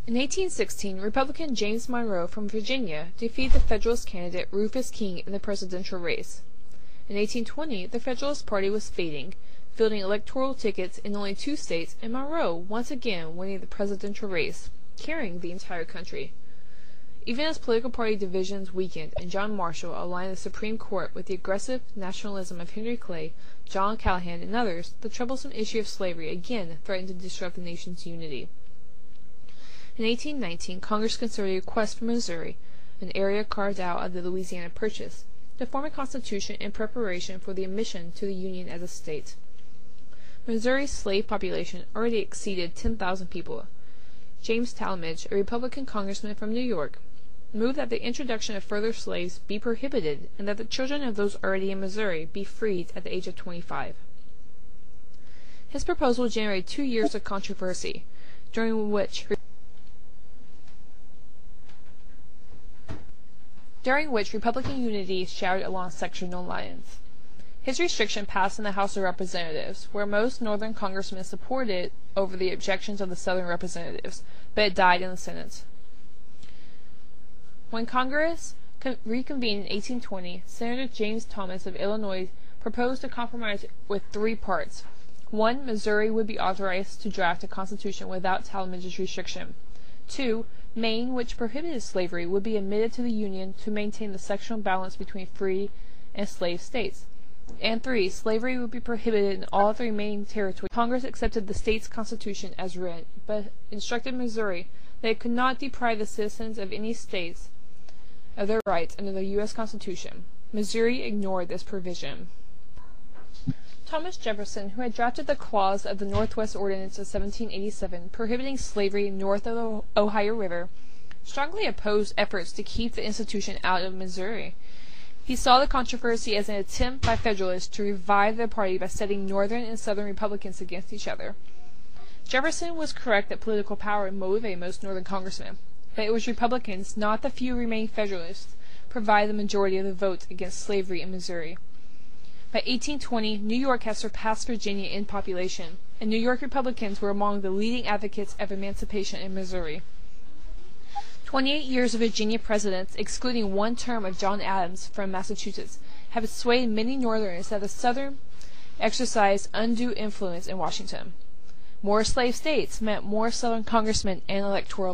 In 1816, Republican James Monroe from Virginia defeated the Federalist candidate Rufus King in the presidential race. In 1820, the Federalist Party was fading, fielding electoral tickets in only 2 states, and Monroe once again winning the presidential race, carrying the entire country. Even as political party divisions weakened and John Marshall aligned the Supreme Court with the aggressive nationalism of Henry Clay, John Callahan, and others, the troublesome issue of slavery again threatened to disrupt the nation's unity. In 1819, Congress considered a request from Missouri, an area carved out of the Louisiana Purchase, to form a constitution in preparation for the admission to the Union as a state. Missouri's slave population already exceeded 10,000 people. James Tallmadge, a Republican congressman from New York, moved that the introduction of further slaves be prohibited and that the children of those already in Missouri be freed at the age of 25. His proposal generated 2 years of controversy, during which Republican unity shouted along sectional lines. His restriction passed in the House of Representatives, where most Northern congressmen supported it over the objections of the Southern representatives, but it died in the Senate. When Congress reconvened in 1820, Senator James Thomas of Illinois proposed a compromise with 3 parts. 1. Missouri would be authorized to draft a constitution without Tallmadge's restriction. 2. Maine, which prohibited slavery, would be admitted to the Union to maintain the sectional balance between free and slave states. And 3. Slavery would be prohibited in all of the remaining territories. Congress accepted the state's constitution as written, but instructed Missouri that it could not deprive the citizens of any states of their rights under the U.S. Constitution. Missouri ignored this provision. Thomas Jefferson, who had drafted the clause of the Northwest Ordinance of 1787 prohibiting slavery north of the Ohio River, strongly opposed efforts to keep the institution out of Missouri. He saw the controversy as an attempt by Federalists to revive the party by setting Northern and Southern Republicans against each other. Jefferson was correct that political power motivated most Northern congressmen, but it was Republicans, not the few remaining Federalists, provided the majority of the votes against slavery in Missouri. By 1820, New York had surpassed Virginia in population, and New York Republicans were among the leading advocates of emancipation in Missouri. 28 years of Virginia presidents, excluding 1 term of John Adams from Massachusetts, have swayed many Northerners that the Southern exercised undue influence in Washington. More slave states meant more Southern congressmen and electoral votes.